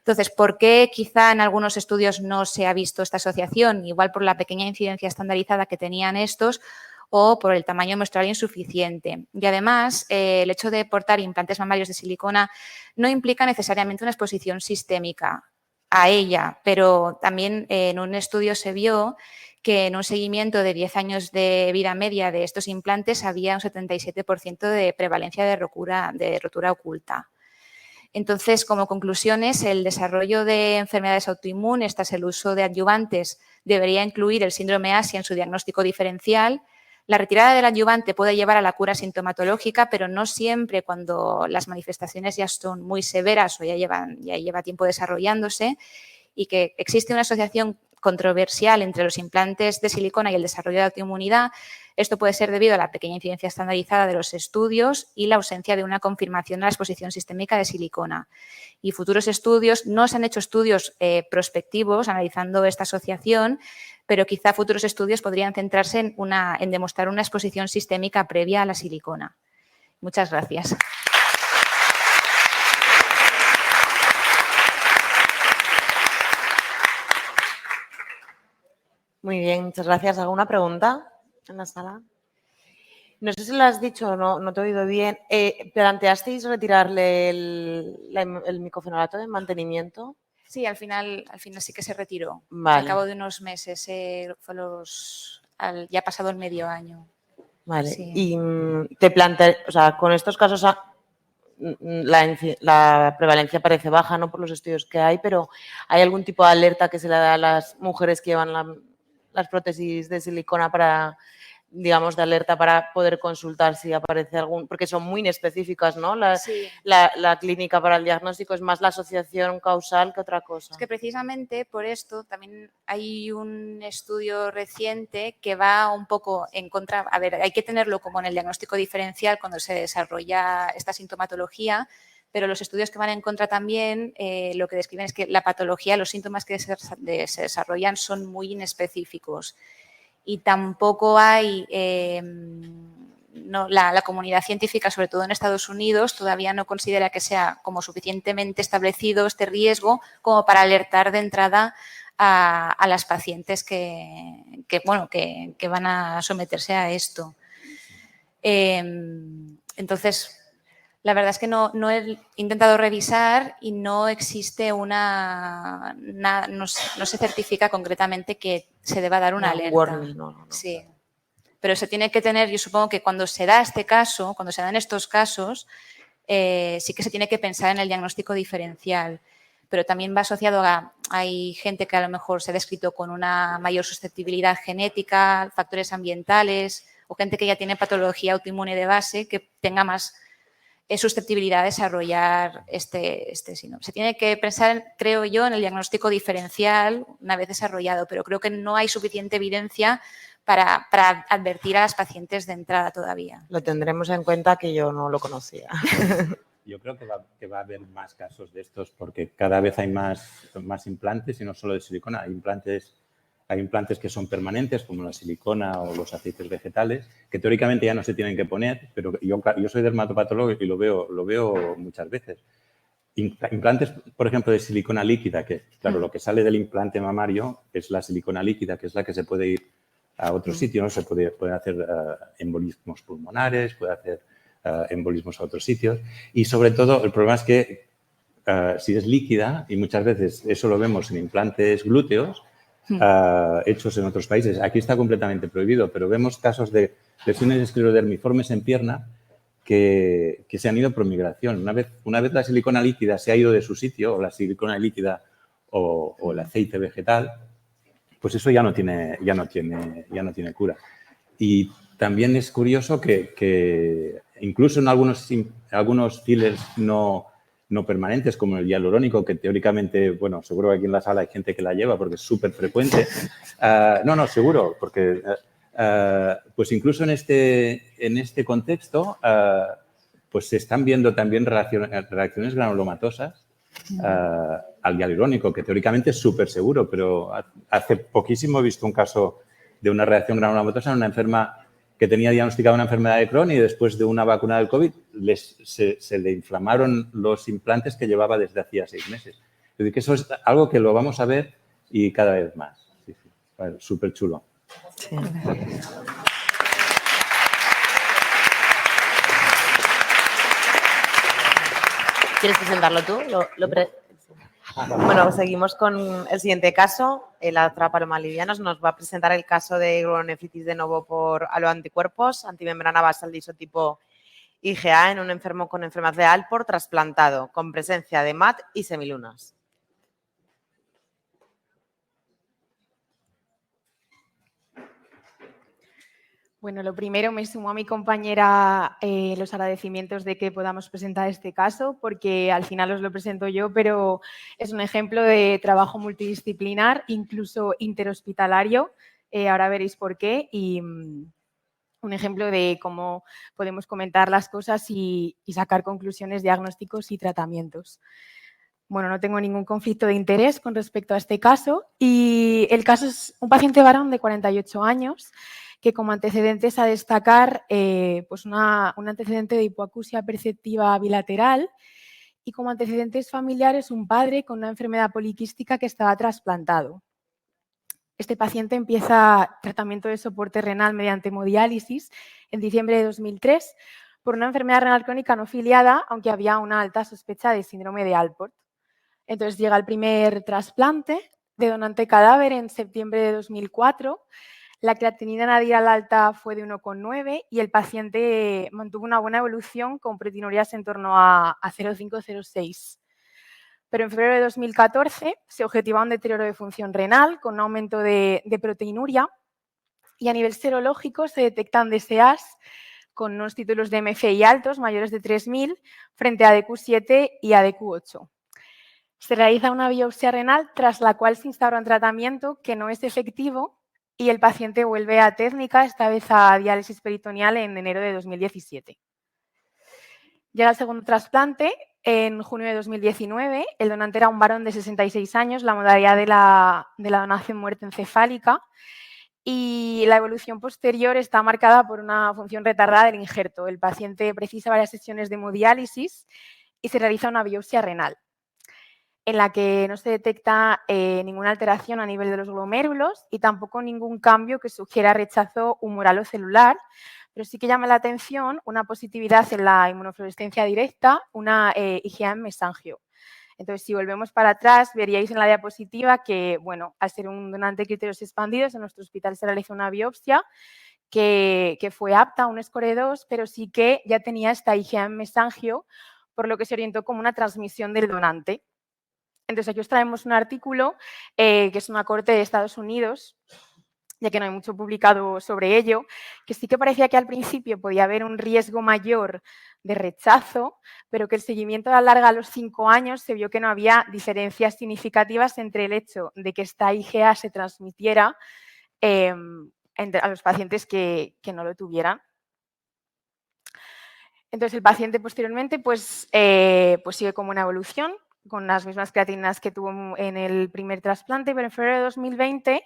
Entonces, ¿por qué quizá en algunos estudios no se ha visto esta asociación? Igual por la pequeña incidencia estandarizada que tenían estos o por el tamaño muestral insuficiente. Y además, el hecho de portar implantes mamarios de silicona no implica necesariamente una exposición sistémica a ella, pero también en un estudio se vio que en un seguimiento de 10 años de vida media de estos implantes había un 77% de prevalencia de rotura oculta. Entonces, como conclusiones, el desarrollo de enfermedades autoinmunes tras el uso de adyuvantes debería incluir el síndrome Asia en su diagnóstico diferencial. La retirada del adyuvante puede llevar a la cura sintomatológica, pero no siempre cuando las manifestaciones ya son muy severas o ya lleva tiempo desarrollándose, y que existe una asociación controversial entre los implantes de silicona y el desarrollo de autoinmunidad. Esto puede ser debido a la pequeña incidencia estandarizada de los estudios y la ausencia de una confirmación de la exposición sistémica de silicona. Y futuros estudios, no se han hecho estudios prospectivos analizando esta asociación, pero quizá futuros estudios podrían centrarse en demostrar una exposición sistémica previa a la silicona. Muchas gracias. Muy bien, muchas gracias. ¿Alguna pregunta en la sala? No sé si lo has dicho, no te he oído bien. ¿Planteasteis retirarle el micofenolato de mantenimiento? Sí, al final sí que se retiró. Vale. Al cabo de unos meses, ya ha pasado el medio año. Vale. Sí. Y o sea, con estos casos la prevalencia parece baja, ¿no? Por los estudios que hay, pero ¿hay algún tipo de alerta que se le da a las mujeres que llevan las prótesis de silicona para, digamos, de alerta para poder consultar si aparece algún, porque son muy inespecíficas, ¿no? Sí. La clínica para el diagnóstico es más la asociación causal que otra cosa. Es que precisamente por esto también hay un estudio reciente que va un poco en contra. A ver, hay que tenerlo como en el diagnóstico diferencial cuando se desarrolla esta sintomatología, pero los estudios que van en contra también lo que describen es que la patología, los síntomas que se desarrollan son muy inespecíficos y tampoco hay, la comunidad científica, sobre todo en Estados Unidos, todavía no considera que sea como suficientemente establecido este riesgo como para alertar de entrada a las pacientes que van a someterse a esto. Entonces, la verdad es que no he intentado revisar y no existe no se certifica concretamente que se deba dar una alerta. Warning, no. Sí. Pero se tiene que tener, yo supongo que cuando se da este caso, cuando se dan estos casos, sí que se tiene que pensar en el diagnóstico diferencial. Pero también va asociado hay gente que a lo mejor se ha descrito con una mayor susceptibilidad genética, factores ambientales, o gente que ya tiene patología autoinmune de base que tenga más susceptibilidad a desarrollar este síndrome. Se tiene que pensar, creo yo, en el diagnóstico diferencial una vez desarrollado, pero creo que no hay suficiente evidencia para advertir a las pacientes de entrada todavía. Lo tendremos en cuenta, que yo no lo conocía. Yo creo que va a haber más casos de estos porque cada vez hay más implantes y no solo de silicona. Hay implantes que son permanentes, como la silicona o los aceites vegetales, que teóricamente ya no se tienen que poner, pero yo soy dermatopatólogo y lo veo muchas veces. Implantes, por ejemplo, de silicona líquida, que claro, lo que sale del implante mamario es la silicona líquida, que es la que se puede ir a otro sitio, ¿no? Se puede hacer embolismos pulmonares, puede hacer embolismos a otros sitios. Y sobre todo, el problema es que si es líquida, y muchas veces eso lo vemos en implantes glúteos, hechos en otros países. Aquí está completamente prohibido, pero vemos casos de lesiones esclerodermiformes en pierna que se han ido por migración. Una vez la silicona líquida se ha ido de su sitio, o la silicona líquida o el aceite vegetal, pues eso ya no tiene cura. Y también es curioso que incluso en algunos fillers no permanentes, como el hialurónico, que teóricamente, bueno, seguro que aquí en la sala hay gente que la lleva porque es súper frecuente. Seguro, porque pues incluso en este contexto pues se están viendo también reacciones granulomatosas al hialurónico, que teóricamente es súper seguro, pero hace poquísimo he visto un caso de una reacción granulomatosa en una enferma que tenía diagnosticada una enfermedad de Crohn y después de una vacuna del COVID se le inflamaron los implantes que llevaba desde hacía 6 meses. Es decir, que eso es algo que lo vamos a ver y cada vez más. Sí, sí. Bueno, súper chulo. Sí. ¿Quieres presentarlo tú? Bueno, seguimos con el siguiente caso. La doctora Paloma Livianos nos va a presentar el caso de glomerulonefritis de novo por aloanticuerpos, antimembrana basal de isotipo IgA en un enfermo con enfermedad de Alport trasplantado, con presencia de MAT y semilunas. Bueno, lo primero, me sumo a mi compañera los agradecimientos de que podamos presentar este caso, porque al final os lo presento yo, pero es un ejemplo de trabajo multidisciplinar, incluso interhospitalario. Ahora veréis por qué. Y un ejemplo de cómo podemos comentar las cosas y sacar conclusiones, diagnósticos y tratamientos. Bueno, no tengo ningún conflicto de interés con respecto a este caso. Y el caso es un paciente varón de 48 años que como antecedentes a destacar pues un antecedente de hipoacusia perceptiva bilateral y como antecedentes familiares un padre con una enfermedad poliquística que estaba trasplantado. Este paciente empieza tratamiento de soporte renal mediante hemodiálisis en diciembre de 2003 por una enfermedad renal crónica no filiada, aunque había una alta sospecha de síndrome de Alport. Entonces llega el primer trasplante de donante cadáver en septiembre de 2004. La creatinina nadial alta fue de 1,9 y el paciente mantuvo una buena evolución con proteinurías en torno a 0,5-0,6. Pero en febrero de 2014 se objetiva un deterioro de función renal con un aumento de proteinuria y a nivel serológico se detectan DSAs con unos títulos de MFI altos, mayores de 3.000, frente a ADQ7 y ADQ8. Se realiza una biopsia renal tras la cual se instaura un tratamiento que no es efectivo y el paciente vuelve a técnica, esta vez a diálisis peritoneal en enero de 2017. Llega el segundo trasplante en junio de 2019. El donante era un varón de 66 años, la modalidad de la donación muerte encefálica y la evolución posterior está marcada por una función retardada del injerto. El paciente precisa varias sesiones de hemodiálisis y se realiza una biopsia renal, en la que no se detecta ninguna alteración a nivel de los glomérulos y tampoco ningún cambio que sugiera rechazo humoral o celular, pero sí que llama la atención una positividad en la inmunofluorescencia directa, una IgA en mesangio. Entonces, si volvemos para atrás, veríais en la diapositiva que, bueno, al ser un donante de criterios expandidos, en nuestro hospital se realizó una biopsia que fue apta, un score 2, pero sí que ya tenía esta IgA en mesangio, por lo que se orientó como una transmisión del donante. Entonces, aquí os traemos un artículo que es una corte de Estados Unidos, ya que no hay mucho publicado sobre ello, que sí que parecía que al principio podía haber un riesgo mayor de rechazo, pero que el seguimiento a la larga a los 5 años se vio que no había diferencias significativas entre el hecho de que esta IgA se transmitiera a los pacientes que no lo tuvieran. Entonces, el paciente posteriormente pues sigue como una evolución, con las mismas creatininas que tuvo en el primer trasplante, pero en febrero de 2020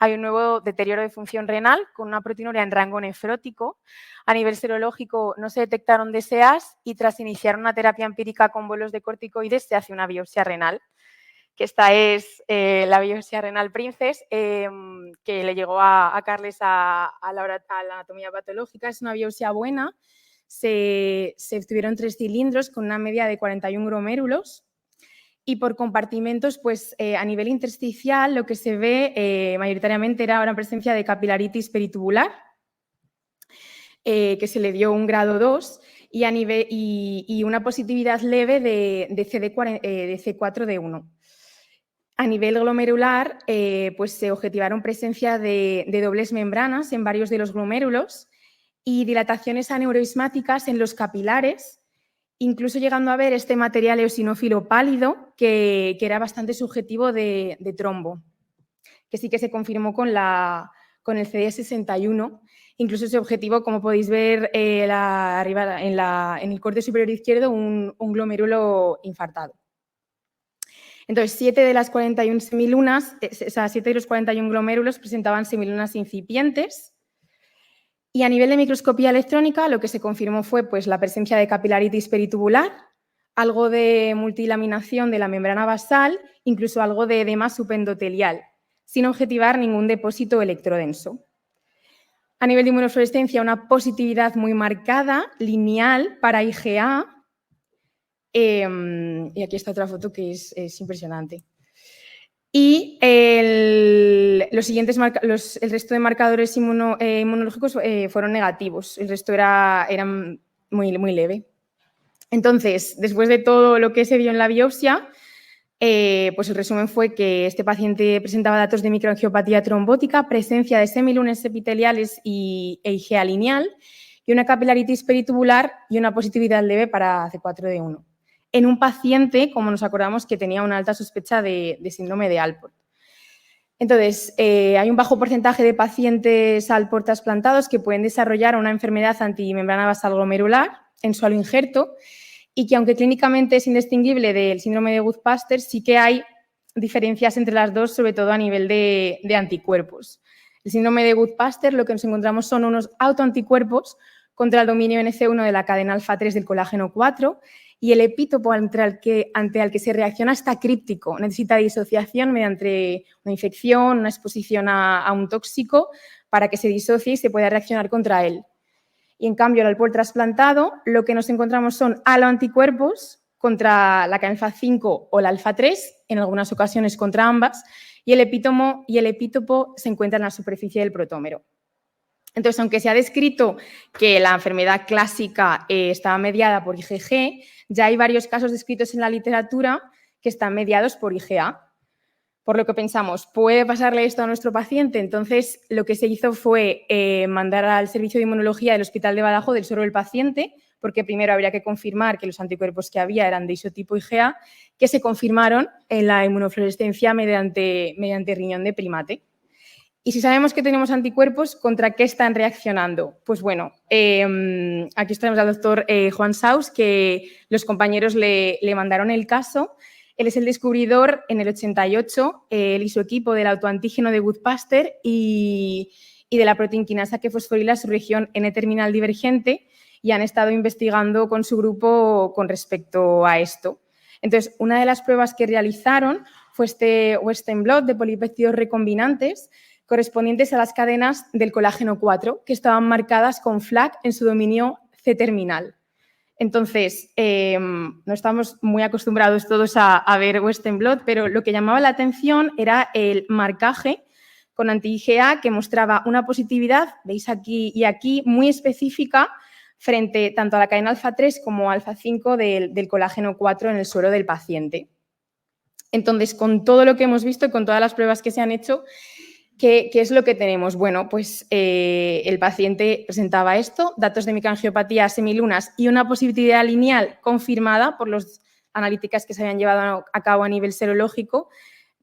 hay un nuevo deterioro de función renal con una proteinuria en rango nefrótico. A nivel serológico no se detectaron DSAs y tras iniciar una terapia empírica con bolos de corticoides se hace una biopsia renal, que esta es la biopsia renal Princess, que le llegó a Carles a la anatomía patológica. Es una biopsia buena, se obtuvieron 3 cilindros con una media de 41 glomérulos. Y por compartimentos, pues a nivel intersticial lo que se ve mayoritariamente era una presencia de capilaritis peritubular, que se le dio un grado 2 y una positividad leve de C4D1. A nivel glomerular, pues se objetivaron presencia de dobles membranas en varios de los glomérulos y dilataciones aneurismáticas en los capilares, incluso llegando a ver este material eosinófilo pálido que era bastante subjetivo de trombo, que sí que se confirmó con el CD61. Incluso ese objetivo, como podéis ver arriba en el corte superior izquierdo, un glomérulo infartado. Entonces, 7 de las 41 semilunas, 7 de los 41 glomérulos presentaban semilunas incipientes. Y a nivel de microscopía electrónica, lo que se confirmó fue pues, la presencia de capilaritis peritubular, algo de multilaminación de la membrana basal, incluso algo de edema subendotelial, sin objetivar ningún depósito electrodenso. A nivel de inmunofluorescencia, una positividad muy marcada, lineal para IgA. Y aquí está otra foto que es impresionante. Y el resto de marcadores inmunológicos fueron negativos. El resto eran muy leve. Entonces, después de todo lo que se vio en la biopsia, pues el resumen fue que este paciente presentaba datos de microangiopatía trombótica, presencia de semilunes epiteliales e IgA lineal y una capilaritis peritubular y una positividad leve para C4D1. En un paciente, como nos acordamos, que tenía una alta sospecha de síndrome de Alport. Entonces, hay un bajo porcentaje de pacientes Alport trasplantados que pueden desarrollar una enfermedad antimembrana basal glomerular en su aloinjerto y que, aunque clínicamente es indistinguible del síndrome de Goodpaster, sí que hay diferencias entre las dos, sobre todo a nivel de anticuerpos. El síndrome de Goodpaster, lo que nos encontramos son unos autoanticuerpos contra el dominio NC1 de la cadena alfa-3 del colágeno 4 y el epítopo ante el que se reacciona está críptico, necesita disociación mediante una infección, una exposición a un tóxico para que se disocie y se pueda reaccionar contra él. Y en cambio, el Alport trasplantado, lo que nos encontramos son aloanticuerpos contra la cadena alfa-5 o la alfa-3, en algunas ocasiones contra ambas, y el epítopo se encuentra en la superficie del protómero. Entonces, aunque se ha descrito que la enfermedad clásica estaba mediada por IgG, ya hay varios casos descritos en la literatura que están mediados por IgA. Por lo que pensamos, ¿puede pasarle esto a nuestro paciente? Entonces, lo que se hizo fue mandar al servicio de inmunología del Hospital de Badajoz el suero del paciente, porque primero habría que confirmar que los anticuerpos que había eran de isotipo IgA, que se confirmaron en la inmunofluorescencia mediante riñón de primate. Y si sabemos que tenemos anticuerpos, ¿contra qué están reaccionando? Pues bueno, aquí tenemos al doctor Juan Saus, que los compañeros le mandaron el caso. Él es el descubridor en el 88, él y su equipo del autoantígeno de Goodpaster y de la proteinquinasa que fosforila su región N-terminal divergente y han estado investigando con su grupo con respecto a esto. Entonces, una de las pruebas que realizaron fue este Western blot de polipéptidos recombinantes correspondientes a las cadenas del colágeno 4 que estaban marcadas con FLAG en su dominio C-terminal. Entonces, no estamos muy acostumbrados todos a ver Western blot, pero lo que llamaba la atención era el marcaje con anti-IgA que mostraba una positividad, veis aquí y aquí, muy específica frente tanto a la cadena alfa-3 como alfa-5 del colágeno 4 en el suero del paciente. Entonces, con todo lo que hemos visto y con todas las pruebas que se han hecho, ¿qué es lo que tenemos? Bueno, pues el paciente presentaba esto, datos de microangiopatía semilunas y una positividad lineal confirmada por las analíticas que se habían llevado a cabo a nivel serológico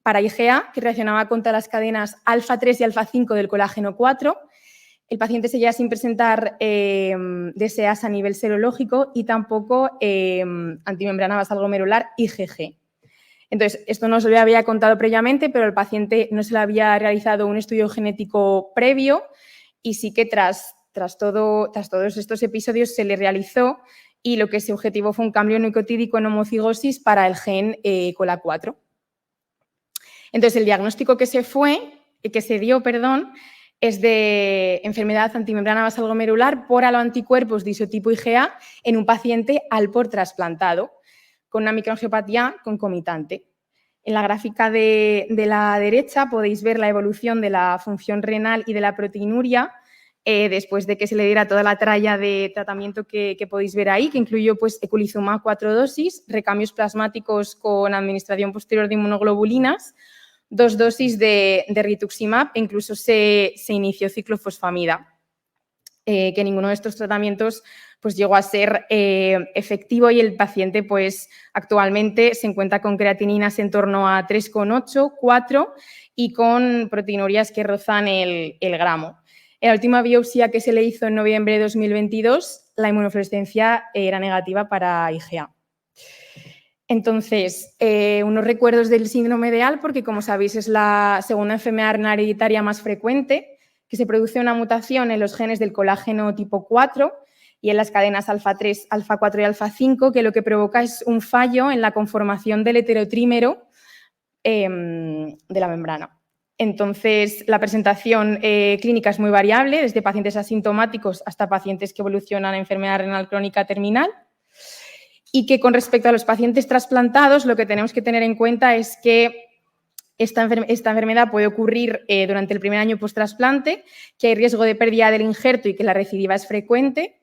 para IgA, que reaccionaba contra las cadenas alfa-3 y alfa-5 del colágeno 4. El paciente seguía sin presentar DSAs a nivel serológico y tampoco antimembrana basal glomerular IgG. Entonces, esto no se lo había contado previamente, pero al paciente no se le había realizado un estudio genético previo y sí que tras todos estos episodios se le realizó y lo que se objetivó fue un cambio nucleotídico en homocigosis para el gen COLA4. Entonces, el diagnóstico que se dio, es de enfermedad antimembrana basal glomerular por aloanticuerpos de isotipo IgA en un paciente Alport trasplantado, con una microangiopatía concomitante. En la gráfica de la derecha podéis ver la evolución de la función renal y de la proteinuria después de que se le diera toda la tralla de tratamiento que podéis ver ahí, que incluyó pues, eculizumab 4 dosis, recambios plasmáticos con administración posterior de inmunoglobulinas, 2 dosis de rituximab e incluso se inició ciclofosfamida. Que ninguno de estos tratamientos pues, llegó a ser efectivo y el paciente pues, actualmente se encuentra con creatininas en torno a 3,8, 4 y con proteinurias que rozan el gramo. En la última biopsia que se le hizo en noviembre de 2022, la inmunofluorescencia era negativa para IgA. Entonces, unos recuerdos del síndrome de Alport, porque como sabéis es la segunda enfermedad renal hereditaria más frecuente, que se produce una mutación en los genes del colágeno tipo 4 y en las cadenas alfa 3, alfa 4 y alfa 5, que lo que provoca es un fallo en la conformación del heterotrímero de la membrana. Entonces, la presentación clínica es muy variable, desde pacientes asintomáticos hasta pacientes que evolucionan a enfermedad renal crónica terminal, y que con respecto a los pacientes trasplantados, lo que tenemos que tener en cuenta es que esta enfermedad puede ocurrir durante el primer año post-trasplante, que hay riesgo de pérdida del injerto y que la recidiva es frecuente.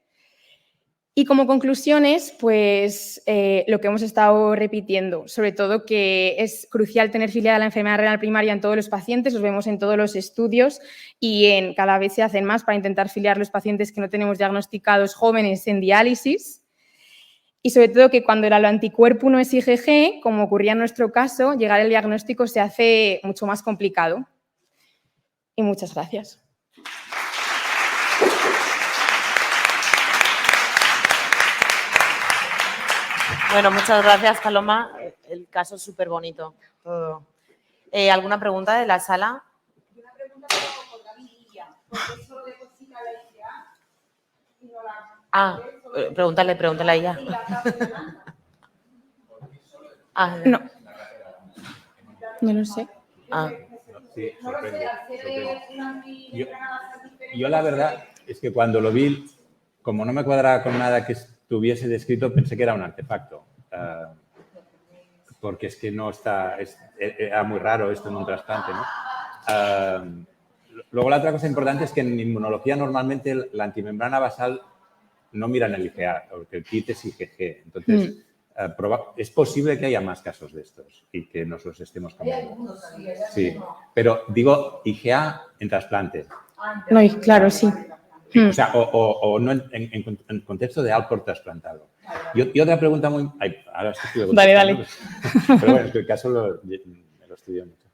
Y como conclusiones, pues lo que hemos estado repitiendo, sobre todo que es crucial tener filiada la enfermedad renal primaria en todos los pacientes, los vemos en todos los estudios y cada vez se hacen más para intentar filiar los pacientes que no tenemos diagnosticados jóvenes en diálisis. Y sobre todo que cuando el anticuerpo no es IgG, como ocurría en nuestro caso, llegar al diagnóstico se hace mucho más complicado. Y muchas gracias. Bueno, muchas gracias, Paloma. El caso es súper bonito. Todo. ¿Alguna pregunta de la sala? Una pregunta por David Illa, porque eso de cocina la IgA y no la... Ah, pregúntale a ella. Ah, no. No lo sé. Ah. Sí, sorprende. Yo la verdad es que cuando lo vi, como no me cuadraba con nada que estuviese descrito, pensé que era un artefacto. Porque es que no está... era muy raro esto en un trasplante, ¿no? Luego la otra cosa importante es que en inmunología normalmente la antimembrana basal no mira en el IgA, porque el kit es IgG. Entonces, es posible que haya más casos de estos y que nos los estemos cambiando. Sí, pero digo IgA en trasplante. No, claro, sí. O sea, o no en contexto de Alport trasplantado. Y otra pregunta muy... Ay, ahora sí que Dale. Pero bueno, es que el caso me lo estudio mucho.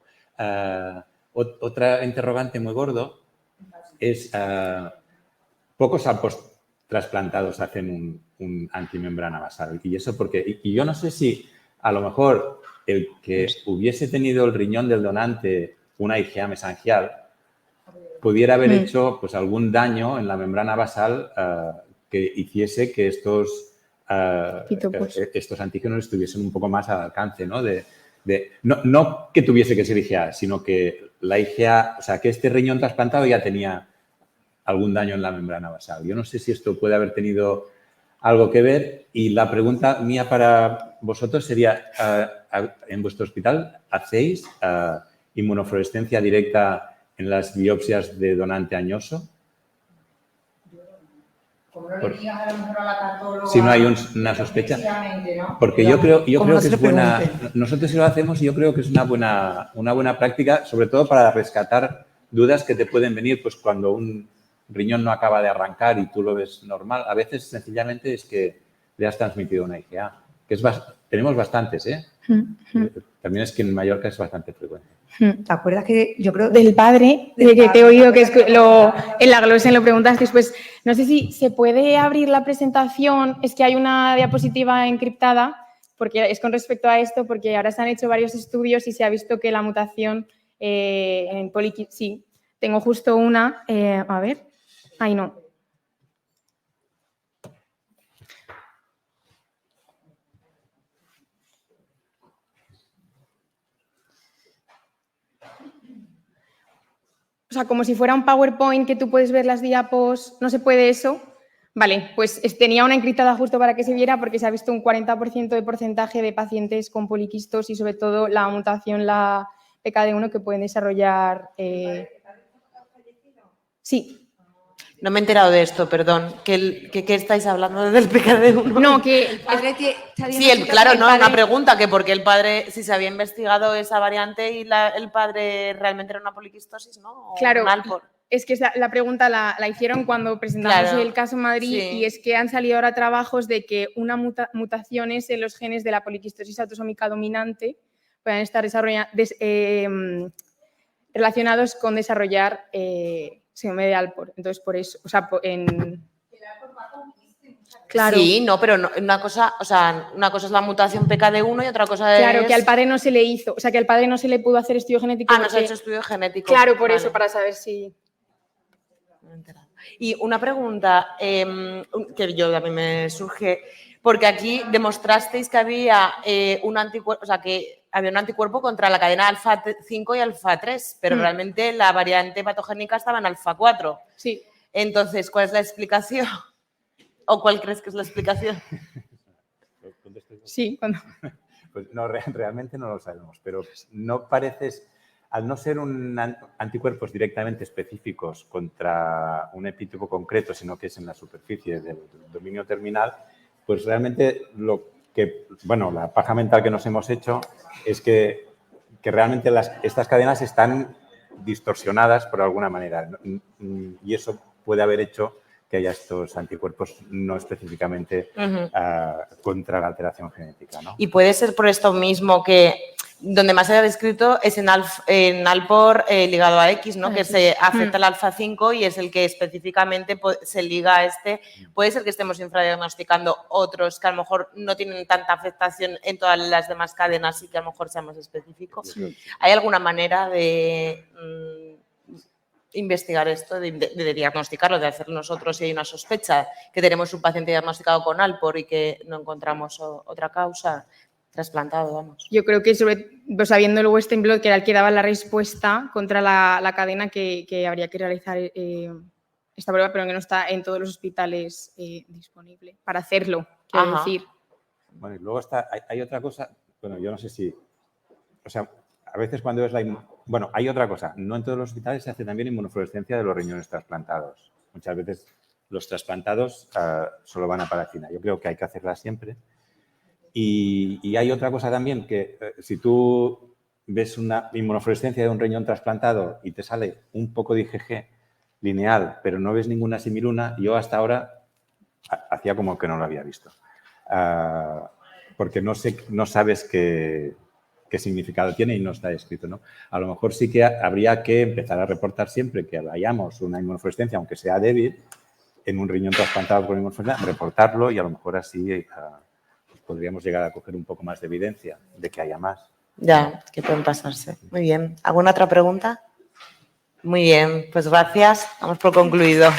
Otra interrogante muy gordo es... pocos Alport trasplantados hacen un antimembrana basal. Y eso porque... Y yo no sé si a lo mejor el que hubiese tenido el riñón del donante una IgA mesangial pudiera haber hecho pues, algún daño en la membrana basal que hiciese que estos antígenos estuviesen un poco más al alcance, ¿no? No que tuviese que ser IgA, sino que la IgA, o sea, que este riñón trasplantado ya tenía algún daño en la membrana basal. Yo no sé si esto puede haber tenido algo que ver y la pregunta mía para vosotros sería, ¿en vuestro hospital hacéis inmunofluorescencia directa en las biopsias de donante añoso? Como no le digas a lo mejor a la cartóloga... Si no hay una sospecha. ¿No? Porque yo creo que es buena... Nosotros sí lo hacemos y yo creo que es una buena práctica, sobre todo para rescatar dudas que te pueden venir pues cuando un riñón no acaba de arrancar y tú lo ves normal. A veces, sencillamente, es que le has transmitido una IgA. Tenemos bastantes, ¿eh? También es que en Mallorca es bastante frecuente. ¿Te acuerdas que yo creo... Del padre, de que te he oído que en la glosen lo preguntas después. No sé si se puede abrir la presentación. Es que hay una diapositiva encriptada, porque es con respecto a esto, porque ahora se han hecho varios estudios y se ha visto que la mutación en poliquístico... Sí, tengo justo una. A ver. Ay, no. O sea, como si fuera un PowerPoint que tú puedes ver las diapos, ¿no se puede eso? Vale, pues tenía una encriptada justo para que se viera porque se ha visto un 40% de porcentaje de pacientes con poliquistos y sobre todo la mutación, la PKD1, que pueden desarrollar... Sí. No me he enterado de esto, perdón. ¿Qué estáis hablando del PKD1? No, que... El padre sí, claro, no, una pregunta, que porque el padre, si se había investigado esa variante y el padre realmente era una poliquistosis, ¿no? ¿O claro, un Alport? Es que la pregunta la hicieron cuando presentamos el caso en Madrid, sí. Y es que han salido ahora trabajos de que una mutaciones en los genes de la poliquistosis autosómica dominante puedan estar relacionados con desarrollar síndrome de Alport. Entonces, por eso, o sea, claro. Sí, no, pero no, una cosa es la mutación PKD1 y otra cosa es... Claro, que al padre no se le hizo, o sea, que al padre no se le pudo hacer estudio genético. No se ha hecho estudio genético. Claro, por eso, para saber si... No me he enterado. Y una pregunta que yo también me surge, porque aquí demostrasteis que había un anticuerpo, o sea, que había un anticuerpo contra la cadena alfa 5 y alfa 3, pero realmente la variante patogénica estaba en alfa 4. Sí. Entonces, ¿cuál es la explicación? ¿O cuál crees que es la explicación? Sí, cuando... Pues no, realmente no lo sabemos, pero no pareces, al no ser anticuerpos directamente específicos contra un epítopo concreto, sino que es en la superficie del dominio terminal, pues realmente la paja mental que nos hemos hecho es que realmente estas cadenas están distorsionadas por alguna manera y eso puede haber hecho que haya estos anticuerpos no específicamente contra la alteración genética, ¿no? Y puede ser por esto mismo que donde más se ha descrito es en Alpor ligado a X, ¿no? Que se afecta al alfa 5 y es el que específicamente se liga a este. Puede ser que estemos infradiagnosticando otros que a lo mejor no tienen tanta afectación en todas las demás cadenas y que a lo mejor seamos específicos. ¿Hay alguna manera de investigar esto, de diagnosticarlo, de hacer nosotros si hay una sospecha que tenemos un paciente diagnosticado con Alpor y que no encontramos otra causa? Trasplantado, vamos. Yo creo que sabiendo luego este blot, que era el que daba la respuesta contra la cadena, que habría que realizar esta prueba, pero que no está en todos los hospitales disponible para hacerlo, quiero decir. Bueno, y luego hay otra cosa, bueno, yo no sé si, o sea, a veces cuando ves bueno, hay otra cosa, no en todos los hospitales se hace también inmunofluorescencia de los riñones trasplantados. Muchas veces los trasplantados solo van a parafina. Yo creo que hay que hacerla siempre. Y hay otra cosa también, que si tú ves una inmunofluorescencia de un riñón trasplantado y te sale un poco de IgG lineal, pero no ves ninguna similuna, yo hasta ahora hacía como que no lo había visto. Porque no sabes qué significado tiene y no está escrito, ¿no? A lo mejor sí que habría que empezar a reportar siempre que hayamos una inmunofluorescencia, aunque sea débil, en un riñón trasplantado con inmunofluorescencia, reportarlo y a lo mejor así podríamos llegar a coger un poco más de evidencia de que haya más. Ya, que pueden pasarse. Muy bien. ¿Alguna otra pregunta? Muy bien, pues gracias. Damos por concluido.